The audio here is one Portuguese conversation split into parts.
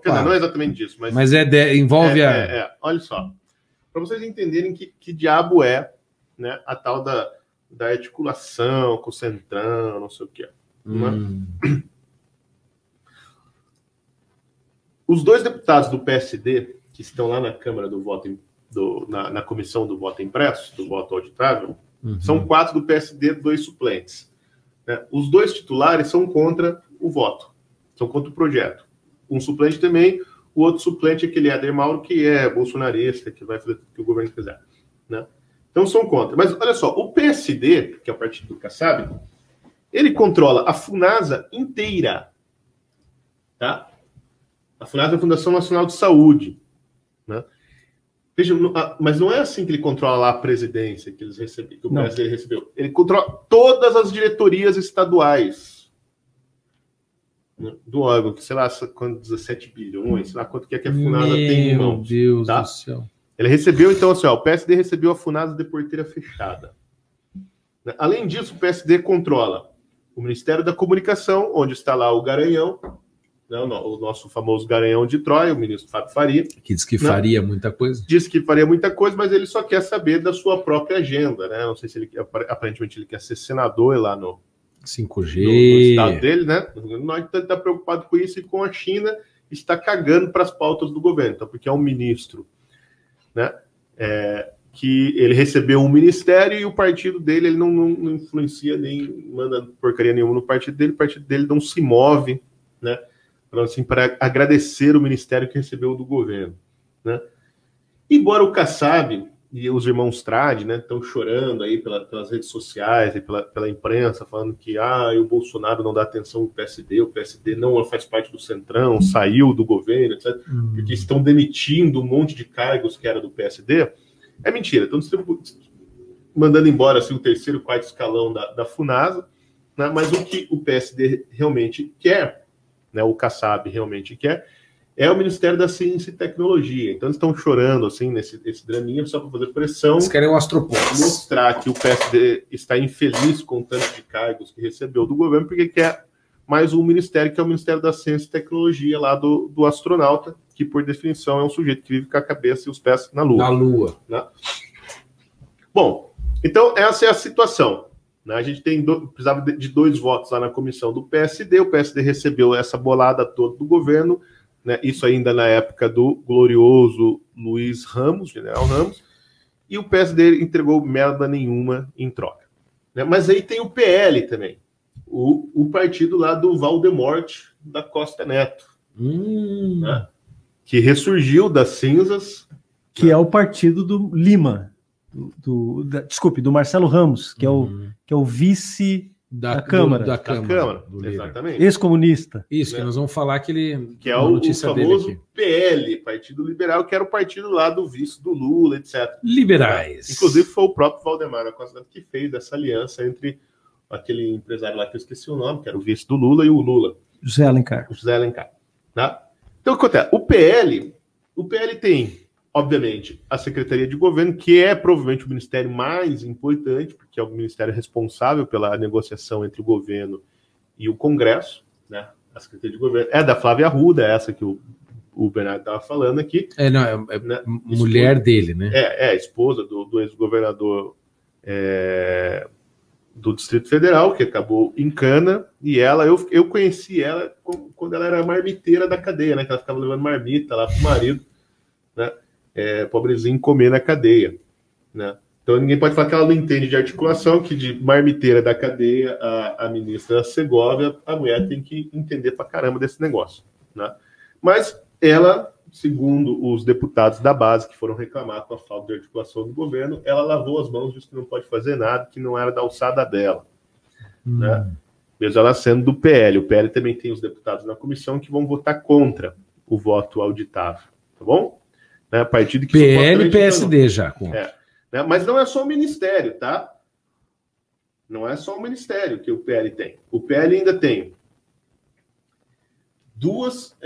Quer dizer, não é exatamente isso, mas envolve olha só, para vocês entenderem que diabo é, né, a tal da articulação com o Centrão, não sei o que. Né? Os dois deputados do PSD que estão lá na Câmara do voto na comissão do voto impresso, do voto auditável, são 4 do PSD, 2 suplentes. Né? Os 2 titulares são contra o voto, são contra o projeto. Um suplente também, o outro suplente é aquele Éder Mauro, que é bolsonarista, que vai fazer o que o governo quiser. Né? Então são contra. Mas olha só, o PSD, que é o partido do Kassab, ele controla a Funasa inteira. Tá? A Funasa é a Fundação Nacional de Saúde. Né? Veja, mas não é assim que ele controla lá a presidência que eles receberam, que o PSD recebeu. Ele controla todas as diretorias estaduais do órgão, que sei lá, 17 bilhões, sei lá quanto que a Funasa tem em mãos. Meu Deus do céu. Ele recebeu, então, assim, o PSD recebeu a Funasa de porteira fechada. Além disso, o PSD controla o Ministério da Comunicação, onde está lá o Garanhão, né, o nosso famoso Garanhão de Troia, o ministro Fábio Faria. Que diz que faria muita coisa. Diz que faria muita coisa, mas ele só quer saber da sua própria agenda, né? Não sei se ele aparentemente ele quer ser senador lá no 5G. No estado dele, né? Nós está preocupado com isso e com a China está cagando para as pautas do governo, então, porque é um ministro, né? Que ele recebeu um ministério e o partido dele ele não influencia nem manda porcaria nenhuma no partido dele não se move, né? Para agradecer o ministério que recebeu do governo, né? Embora o Kassab e os irmãos Trade, né, estão chorando aí pelas redes sociais e pela imprensa, falando que o Bolsonaro não dá atenção ao PSD, o PSD não faz parte do Centrão, saiu do governo, etc., porque estão demitindo um monte de cargos que era do PSD. É mentira, estão mandando embora assim, o 3º, 4º escalão da Funasa, né, mas o que o PSD realmente quer, né, o Kassab realmente quer, é o Ministério da Ciência e Tecnologia. Então eles estão chorando assim esse draminha só para fazer pressão. Eles querem um astropós. Mostrar que o PSD está infeliz com o tanto de cargos que recebeu do governo, porque quer mais um ministério, que é o Ministério da Ciência e Tecnologia lá do astronauta, que por definição é um sujeito que vive com a cabeça e os pés na Lua. Na Lua. Né? Bom, então essa é a situação. Né? A gente precisava de 2 votos lá na comissão do PSD, o PSD recebeu essa bolada toda do governo, né, isso ainda na época do glorioso Luiz Ramos, General Ramos, e o PSD entregou merda nenhuma em troca. Né? Mas aí tem o PL também, o partido lá do Valdemorte da Costa Neto, né? Que ressurgiu das cinzas. Que é o partido do Lima, desculpe, do Marcelo Ramos, que é o vice da Câmara. Da Câmara, exatamente. Ex-comunista. Isso, que nós vamos falar que é o famoso PL, Partido Liberal, que era o partido lá do vice do Lula, etc. Liberais. Inclusive foi o próprio Valdemar Costa Neto que fez essa aliança entre aquele empresário lá que eu esqueci o nome, que era o vice do Lula, e o Lula. José Alencar. Né? Então, o que acontece? O PL tem, obviamente, a Secretaria de Governo, que é provavelmente o ministério mais importante, porque é o ministério responsável pela negociação entre o governo e o Congresso, né? A Secretaria de Governo é da Flávia Arruda, essa que o Bernardo estava falando aqui. Né? Mulher dele, né? Esposa do ex-governador do Distrito Federal, que acabou em cana, e eu conheci ela quando ela era marmiteira da cadeia, né? Que ela ficava levando marmita lá pro marido, né? Pobrezinho comer na cadeia, né? Então ninguém pode falar que ela não entende de articulação, que de marmiteira da cadeia a ministra Segovia, a mulher tem que entender pra caramba desse negócio, né? Mas ela, segundo os deputados da base que foram reclamar com a falta de articulação do governo, ela lavou as mãos, disse que não pode fazer nada, que não era da alçada dela, né? Mesmo ela sendo do PL. O PL também tem os deputados na comissão que vão votar contra o voto auditável, tá bom? Né? Partido que PL e PSD já. Né? Mas não é só o ministério, tá? Não é só o ministério que o PL tem. O PL ainda tem 2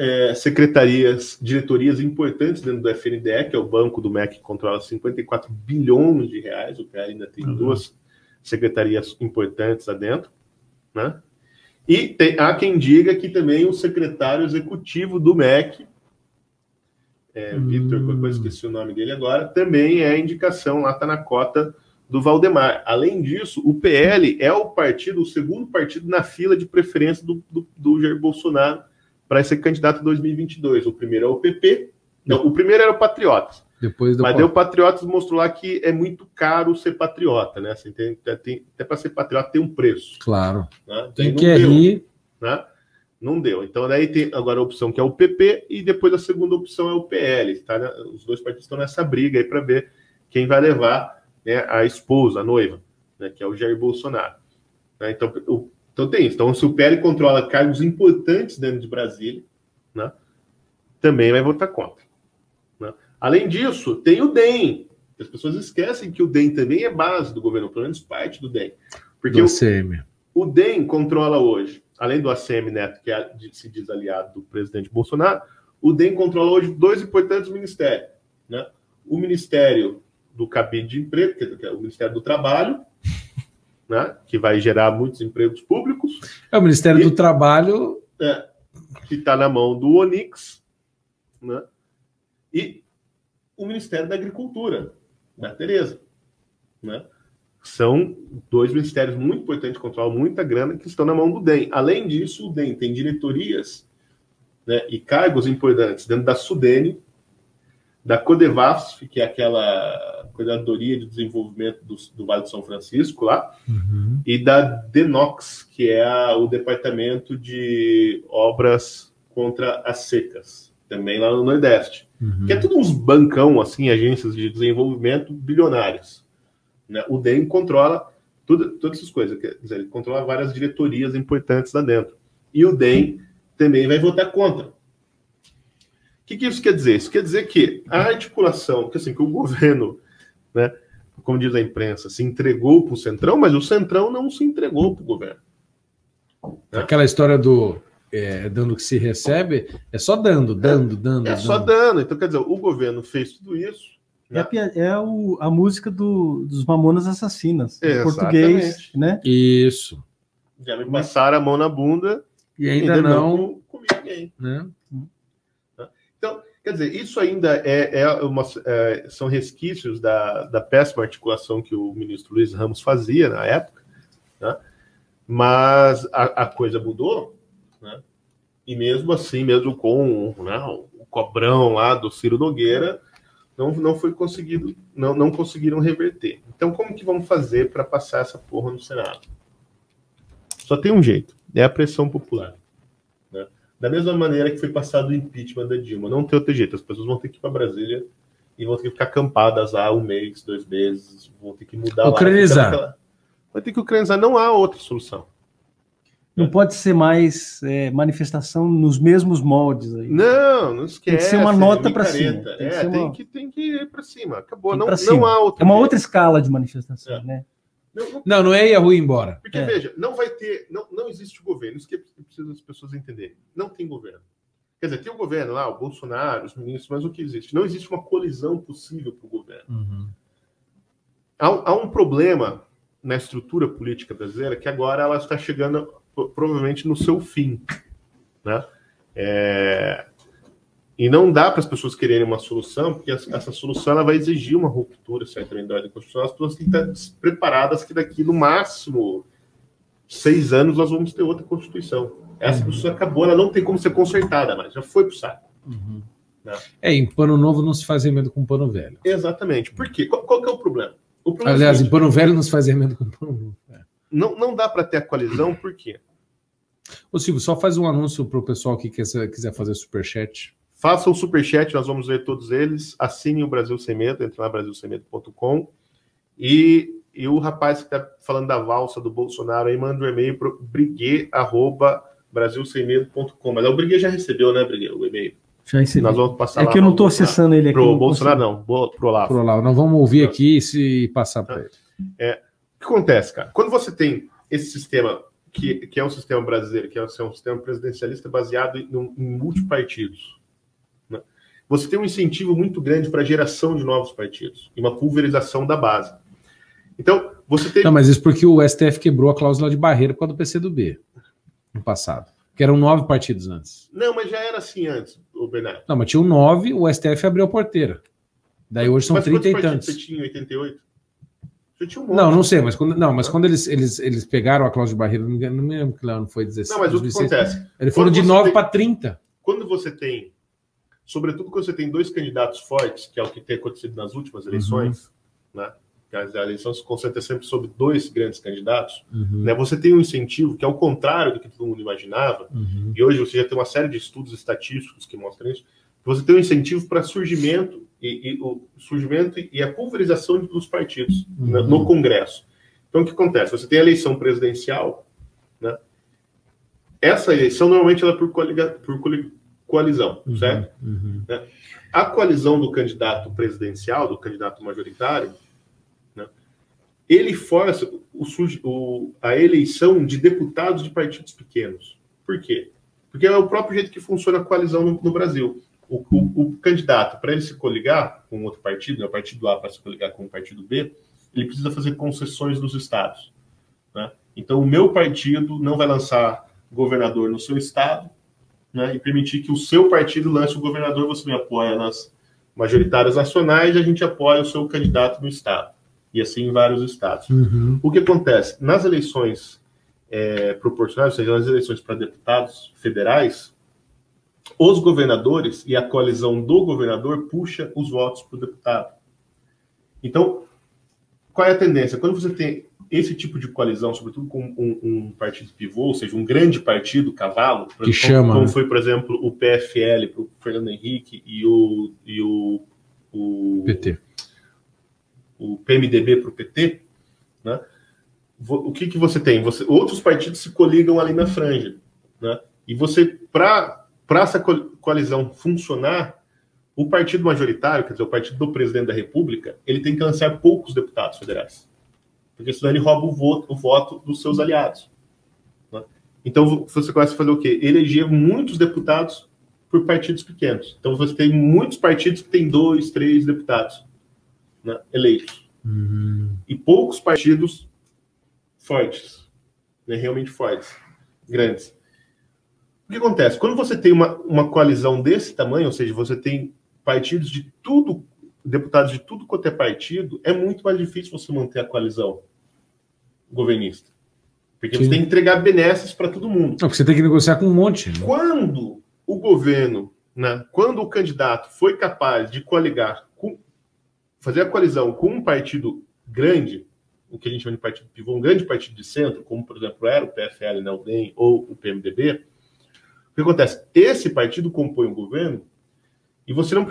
diretorias importantes dentro do FNDE, que é o banco do MEC, que controla 54 bilhões de reais. O PL ainda tem 2 secretarias importantes lá dentro, né? E há quem diga que também o secretário executivo do MEC, Vitor, depois esqueci o nome dele agora, também é indicação, lá está na cota do Valdemar. Além disso, o PL é o segundo partido na fila de preferência do Jair Bolsonaro para ser candidato em 2022. O primeiro é o PP, não, o primeiro era o Patriotas. Mas daí o Patriotas mostrou lá que é muito caro ser patriota, né? Assim, até para ser patriota tem um preço. Claro. Né? Quem quer rir... Né? Não deu. Então, daí tem agora a opção que é o PP e depois a segunda opção é o PL. Tá, né? Os dois partidos estão nessa briga aí para ver quem vai levar, né, a esposa, a noiva, né, que é o Jair Bolsonaro. Né? Então tem isso. Então, se o PL controla cargos importantes dentro de Brasília, né, também vai votar contra. Né? Além disso, tem o DEM. As pessoas esquecem que o DEM também é base do governo, pelo menos parte do DEM. Porque o DEM controla hoje, além do ACM Neto, que se diz aliado do presidente Bolsonaro, o DEM controla hoje dois importantes ministérios. Né? O Ministério do Cabide de Emprego, que é o Ministério do Trabalho, né? Que vai gerar muitos empregos públicos. É o Ministério do Trabalho... que está na mão do Onix, né? E o Ministério da Agricultura, da Tereza. Né? São dois ministérios muito importantes, que controlam muita grana, que estão na mão do DEM. Além disso, o DEM tem diretorias, né, e cargos importantes dentro da Sudene, da Codevasf, que é aquela Coordenadoria de Desenvolvimento do Vale do São Francisco, lá, e da DENOX, que é o Departamento de Obras contra as Secas, também lá no Nordeste. Que é tudo uns bancão, assim, agências de desenvolvimento bilionários. Né? O DEM controla todas essas coisas, quer dizer, ele controla várias diretorias importantes lá dentro. E o DEM também vai votar contra. O que isso quer dizer? Isso quer dizer que a articulação, que o governo, né, como diz a imprensa, se entregou para o Centrão, mas o Centrão não se entregou para o governo. Né? Aquela história do dando que se recebe, é só dando. Só dando. Então, quer dizer, o governo fez tudo isso. Né? A música dos Mamonas Assassinas, em português, né? Isso. Já me passaram a mão na bunda e ainda não comi ninguém. Né? Então, quer dizer, isso ainda são resquícios da péssima articulação que o ministro Luiz Ramos fazia na época, né? Mas a coisa mudou, né? E mesmo assim, mesmo com, né, o cobrão lá do Ciro Nogueira, não foi conseguido, não conseguiram reverter. Então, como que vamos fazer para passar essa porra no Senado? Só tem um jeito, é a pressão popular. Né? Da mesma maneira que foi passado o impeachment da Dilma, não tem outro jeito, as pessoas vão ter que ir para Brasília e vão ter que ficar acampadas lá 1 mês, 2 meses, vão ter que mudar ucranizar. Vai ter que ucranizar, não há outra solução. Não pode ser mais manifestação nos mesmos moldes aí. Não esquece. Tem que ser uma nota para cima. Tem que ir para cima. Acabou. Não há outra. É uma outra escala de manifestação, né? Não é ir a rua embora. Porque, veja, não vai ter. Não existe governo. Isso que precisa as pessoas entenderem. Não tem governo. Quer dizer, tem o governo lá, o Bolsonaro, os ministros, mas o que existe? Não existe uma colisão possível para o governo. Há um problema na estrutura política brasileira que agora ela está chegando provavelmente no seu fim, né? E não dá para as pessoas quererem uma solução, porque essa solução ela vai exigir uma ruptura, certamente, da ordem constitucional. As pessoas têm que estar preparadas que daqui, no máximo, 6 anos, nós vamos ter outra Constituição. Essa Constituição acabou, ela não tem como ser consertada mais, já foi para o saco. Né? Em pano novo não se faz remendo com pano velho. Exatamente. Por quê? Qual que é o problema? Aliás, em pano velho não se faz remendo com pano novo. Não dá para ter a coalizão, por quê? Ô Silvio, só faz um anúncio para o pessoal que quiser fazer superchat. Faça o superchat, nós vamos ler todos eles. Assine o Brasil Sem Medo, entre lá brasilsemmedo.com. E o rapaz que está falando da valsa do Bolsonaro aí, manda um e-mail para brigue@brasilsemmedo.com. Mas o Brigue já recebeu, né, Brigue, o e-mail? Já recebi. Nós vamos passar lá. É que eu não estou acessando ele aqui. Pro Bolsonaro, não. Pro Olavo. Pro Olavo. Nós vamos ouvir aqui e se passar para ele. O que acontece, cara? Quando você tem esse sistema, que é um sistema brasileiro, que é um sistema presidencialista baseado em multipartidos, né? Você tem um incentivo muito grande para a geração de novos partidos e uma pulverização da base. Então, você tem... Não, mas isso porque o STF quebrou a cláusula de barreira por causa do PCdoB. no passado. Que eram 9 partidos antes. Não, mas já era assim antes, o Bernardo. Não, mas tinha 9, o STF abriu a porteira. Daí hoje são 30 e tantos. Você tinha em 88? Você tinha um monte. Não sei, mas quando eles pegaram a cláusula de barreira, não me lembro que lá não foi 16. Não, mas 2006, o que acontece? Eles foram de 9 para 30. Quando você tem, sobretudo quando você tem 2 candidatos fortes, que é o que tem acontecido nas últimas eleições, né? A eleição se concentra sempre sobre 2 grandes candidatos, né? Você tem um incentivo que é o contrário do que todo mundo imaginava, e hoje você já tem uma série de estudos estatísticos que mostram isso. Você tem um incentivo para surgimento e a pulverização dos partidos no Congresso. Então, o que acontece? Você tem a eleição presidencial, né? Essa eleição, normalmente, ela é por coalizão, certo? Né? A coalizão do candidato presidencial, do candidato majoritário, né? Ele força a eleição de deputados de partidos pequenos. Por quê? Porque é o próprio jeito que funciona a coalizão no Brasil. O candidato, para ele se coligar com outro partido, né, o partido A para se coligar com o partido B, ele precisa fazer concessões nos estados, né? Então, o meu partido não vai lançar governador no seu estado, né, e permitir que o seu partido lance o governador, você me apoia nas majoritárias nacionais e a gente apoia o seu candidato no estado. E assim em vários estados. O que acontece? Nas eleições proporcionais, ou seja, nas eleições para deputados federais, os governadores e a coalizão do governador puxa os votos para o deputado. Então, qual é a tendência? Quando você tem esse tipo de coalizão, sobretudo com um partido pivô, ou seja, um grande partido, cavalo, que chama, como foi, por exemplo, o PFL para o Fernando Henrique e o PT. O PMDB para o PT, né? O que você tem? Outros partidos se coligam ali na franja, né? E você, para essa coalizão funcionar, o partido majoritário, quer dizer, o partido do presidente da República, ele tem que lançar poucos deputados federais. Porque senão ele rouba o voto dos seus aliados, né? Então você começa a fazer o quê? Eleger muitos deputados por partidos pequenos. Então você tem muitos partidos que têm 2, 3 deputados, né, eleitos. E poucos partidos fortes, né, realmente fortes, grandes. O que acontece? Quando você tem uma coalizão desse tamanho, ou seja, você tem partidos de tudo, deputados de tudo quanto é partido, é muito mais difícil você manter a coalizão governista. Porque você tem que entregar benesses para todo mundo. Não, porque você tem que negociar com um monte. Né? Quando o governo, né, quando o candidato foi capaz de fazer a coalizão com um partido grande, o que a gente chama de partido pivô, um grande partido de centro, como, por exemplo, era o PFL na UDEM ou o PMDB, o que acontece? Esse partido compõe um governo e você não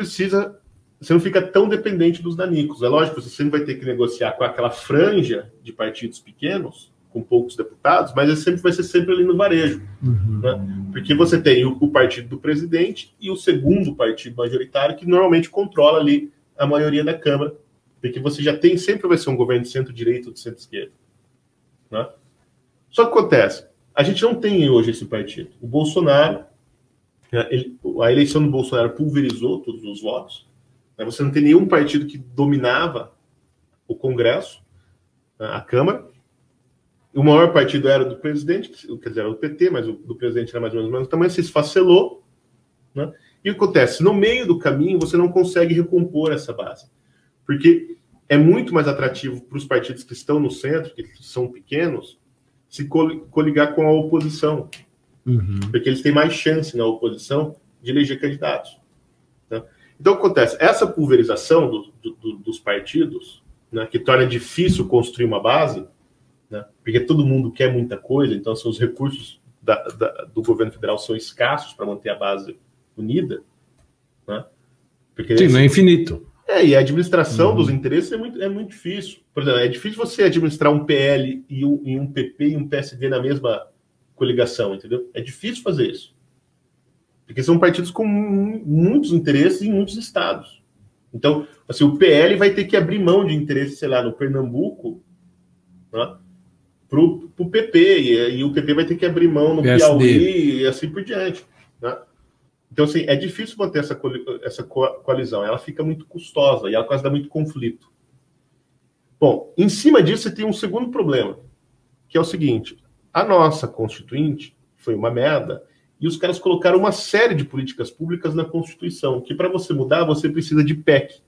fica tão dependente dos nanicos. É lógico que você sempre vai ter que negociar com aquela franja de partidos pequenos, com poucos deputados, mas ele sempre vai ser sempre ali no varejo. Né? Porque você tem o partido do presidente e o segundo partido majoritário, que normalmente controla ali a maioria da Câmara, porque você já tem, sempre vai ser um governo de centro-direita ou de centro-esquerda. Né? Só que acontece, a gente não tem hoje esse partido. O Bolsonaro, a eleição do Bolsonaro pulverizou todos os votos. Né? Você não tem nenhum partido que dominava o Congresso, a Câmara. O maior partido era do presidente, quer dizer, era o PT, mas o do presidente era mais ou menos o mesmo tamanho, se esfacelou. Né? E o que acontece? No meio do caminho, você não consegue recompor essa base. Porque é muito mais atrativo para os partidos que estão no centro, que são pequenos, se coligar com a oposição. Porque eles têm mais chance na oposição de eleger candidatos. Né? Então, o que acontece? Essa pulverização dos partidos, né, que torna difícil construir uma base, né, porque todo mundo quer muita coisa, então os recursos do governo federal são escassos para manter a base unida. Né? Porque sim, não é infinito. E a administração dos interesses é muito difícil. Por exemplo, é difícil você administrar um PL e um PP e um PSD na mesma coligação, entendeu? É difícil fazer isso. Porque são partidos com muitos interesses em muitos estados. Então, assim, o PL vai ter que abrir mão de interesse, sei lá, no Pernambuco, né, para o PP, e o PP vai ter que abrir mão no PSD. Piauí e assim por diante. Né? Então, assim, é difícil manter essa coalizão. Ela fica muito custosa e ela quase dá muito conflito. Bom, em cima disso, você tem um segundo problema, que é o seguinte: a nossa Constituinte foi uma merda, e os caras colocaram uma série de políticas públicas na Constituição, que para você mudar, você precisa de PEC.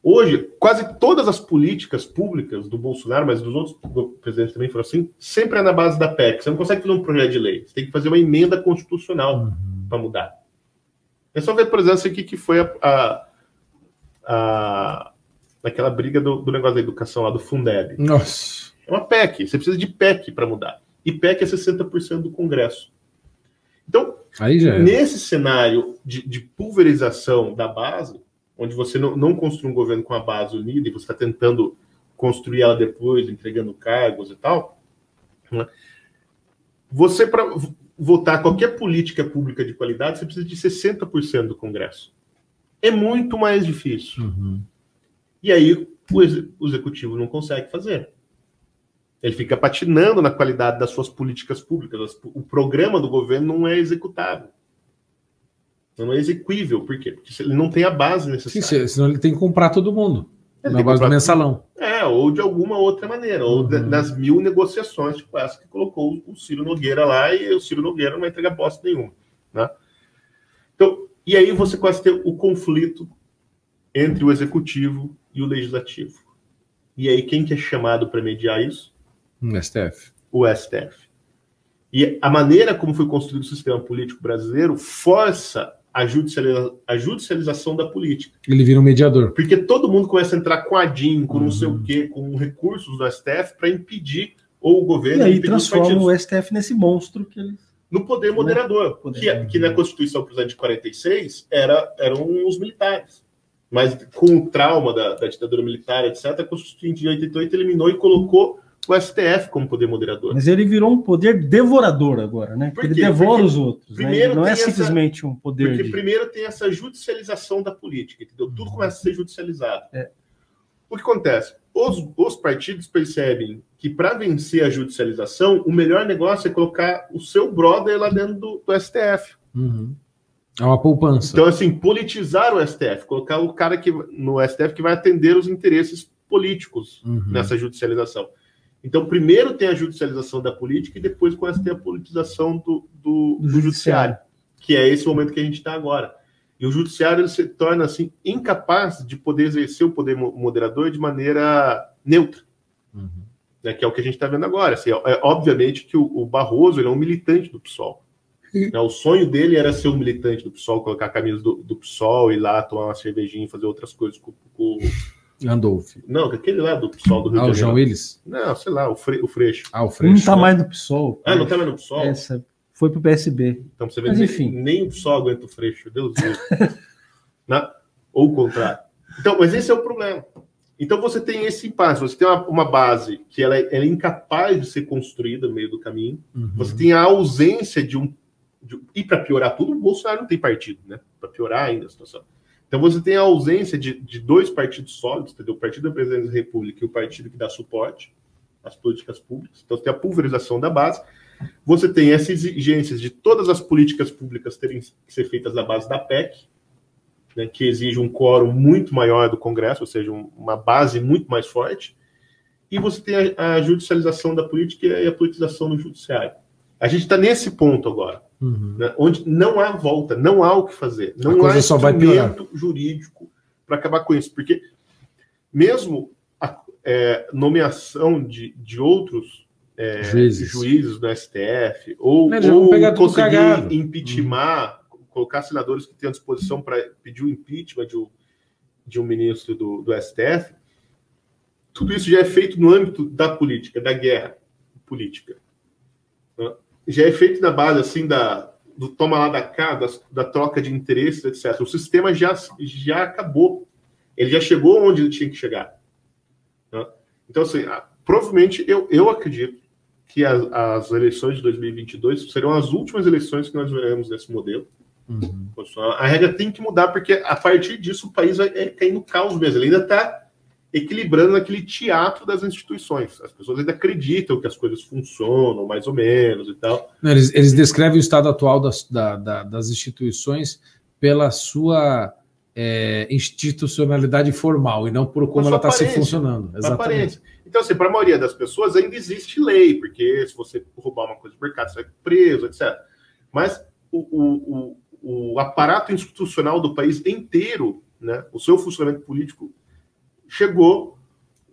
Hoje, quase todas as políticas públicas do Bolsonaro, mas dos outros presidentes também foram assim, sempre é na base da PEC. Você não consegue fazer um projeto de lei, você tem que fazer uma emenda constitucional para mudar. É só ver, por exemplo, o que foi aquela briga do negócio da educação lá, do Fundeb. Nossa. É uma PEC, você precisa de PEC para mudar. E PEC é 60% do Congresso. Então, nesse cenário de pulverização da base, onde você não construi um governo com a base unida e você está tentando construir ela depois, entregando cargos e tal, né? Você, para votar qualquer política pública de qualidade, você precisa de 60% do Congresso. É muito mais difícil. E aí o executivo não consegue fazer. Ele fica patinando na qualidade das suas políticas públicas. O programa do governo não é executável. Não é exequível. Por quê? Porque ele não tem a base necessária. Sim, senão ele tem que comprar todo mundo. Na base do mensalão. Ou de alguma outra maneira. Ou nas 1000 negociações, tipo essa que colocou o Ciro Nogueira lá, e o Ciro Nogueira não vai entregar bosta nenhuma. Né? Então, e aí você quase tem o conflito entre o executivo e o legislativo. E aí quem que é chamado para mediar isso? O STF. O STF. E a maneira como foi construído o sistema político brasileiro força a judicialização da política. Ele vira um mediador. Porque todo mundo começa a entrar com a DIN, com não sei o quê, com recursos do STF para impedir ou o governo... E aí transforma o STF nesse monstro que ele... No poder moderador. Que na Constituição, por exemplo, de 46, eram os militares. Mas com o trauma da ditadura militar, etc., a Constituição de 88 eliminou e colocou o STF como poder moderador. Mas ele virou um poder devorador agora, né? Ele devora os outros. Né? Não é simplesmente um poder. Porque primeiro tem essa judicialização da política, entendeu? Tudo começa a ser judicializado. O que acontece? Os partidos percebem que para vencer a judicialização, o melhor negócio é colocar o seu brother lá dentro do STF. É uma poupança. Então, assim, politizar o STF, colocar o cara no STF que vai atender os interesses políticos nessa judicialização. Então, primeiro tem a judicialização da política e depois começa a ter a politização do judiciário, que é esse momento que a gente está agora. E o judiciário ele se torna assim, incapaz de poder exercer o poder moderador de maneira neutra, né, que é o que a gente está vendo agora. Assim, obviamente que o Barroso ele é um militante do PSOL. Né, o sonho dele era ser um militante do PSOL, colocar a camisa do PSOL, ir lá tomar uma cervejinha, fazer outras coisas com Andolfo. Não, aquele lá do PSOL do Rio de Janeiro. O João Willis? Não, sei lá, o Freixo. O Freixo. Não tá mais no PSOL. Não tá mais no PSOL? Foi pro PSB. Então, você vê, nem o PSOL aguenta o Freixo, Deus do céu. Ou o contrário. Então, mas esse é o problema. Então, você tem esse impasse. Você tem uma base que ela é incapaz de ser construída no meio do caminho. Você tem a ausência e para piorar tudo, o Bolsonaro não tem partido, né? Para piorar ainda a situação. Então você tem a ausência de dois partidos sólidos, entendeu? O Partido da Presidência da República e o partido que dá suporte às políticas públicas. Então você tem a pulverização da base. Você tem essas exigências de todas as políticas públicas terem que ser feitas na base da PEC, né, que exige um quórum muito maior do Congresso, ou seja, uma base muito mais forte. E você tem a judicialização da política e a politização do judiciário. A gente está nesse ponto agora. Né, onde não há volta, não há o que fazer, não há instrumento jurídico para acabar com isso, porque mesmo a nomeação de outros juízes do STF ou conseguir impeachment, colocar senadores que têm à disposição para pedir o impeachment de um ministro do STF, tudo isso já é feito no âmbito da política, da guerra política. Né? Já é feito na base assim do toma lá da cá, da troca de interesses, etc. O sistema já acabou. Ele já chegou onde ele tinha que chegar. Né? Então, assim, provavelmente eu acredito que as eleições de 2022 serão as últimas eleições que nós veremos nesse modelo. A regra tem que mudar, porque a partir disso o país vai cair no caos mesmo. Ele ainda está equilibrando naquele teatro das instituições. As pessoas ainda acreditam que as coisas funcionam, mais ou menos, e tal. Eles descrevem o estado atual das instituições pela sua institucionalidade formal, e não por como ela está se funcionando. Exatamente. Então, assim, para a maioria das pessoas ainda existe lei, porque se você roubar uma coisa do mercado, você vai preso, etc. Mas o aparato institucional do país inteiro, né, o seu funcionamento político, chegou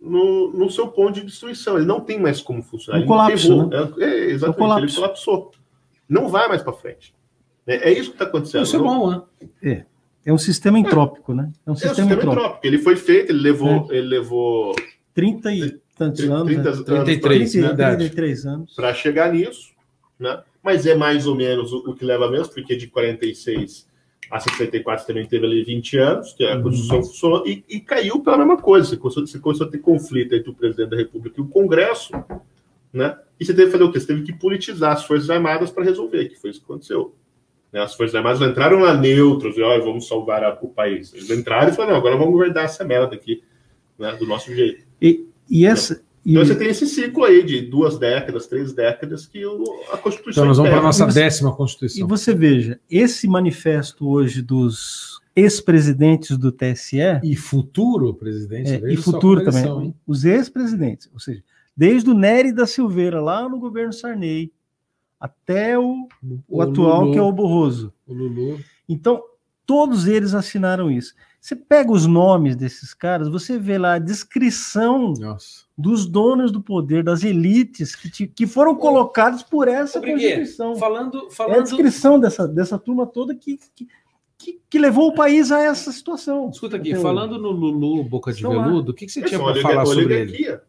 no seu ponto de destruição. Ele não tem mais como funcionar. Um colapso, né? Exatamente, ele colapsou. Não vai mais para frente. É isso que está acontecendo. Isso é bom, né? É um sistema entrópico, né? É um sistema entrópico. Ele foi feito, ele levou 30 e tantos anos. 33 anos. Para chegar nisso, né? Mas é mais ou menos o que leva mesmo, porque de 46 a 64 também teve ali 20 anos, que a Constituição funcionou, e caiu pela mesma coisa. Você começou a ter conflito entre o presidente da República e o Congresso, né? E você teve que fazer o quê? Você teve que politizar as Forças Armadas para resolver, que foi isso que aconteceu. As Forças Armadas não entraram lá neutras, vamos salvar o país. Eles entraram e falaram, não, agora vamos governar essa merda aqui, né, do nosso jeito. Então você tem esse ciclo aí de 2 décadas, 3 décadas que a Constituição... Então nós vamos para a nossa 10ª Constituição. E você veja, esse manifesto hoje dos ex-presidentes do TSE... E futuro presidente. E futuro também. Hein? Os ex-presidentes, ou seja, desde o Nery da Silveira, lá no governo Sarney, até o atual, Lulu, que é o Barroso. O Lulu. Então, todos eles assinaram isso. Você pega os nomes desses caras, você vê lá a descrição dos donos do poder, das elites que foram colocados por essa Constituição. Falando... É a descrição dessa turma toda que levou o país a essa situação. Escuta aqui, falando no Lulu Boca de Veludo, o que você tinha para falar sobre ele?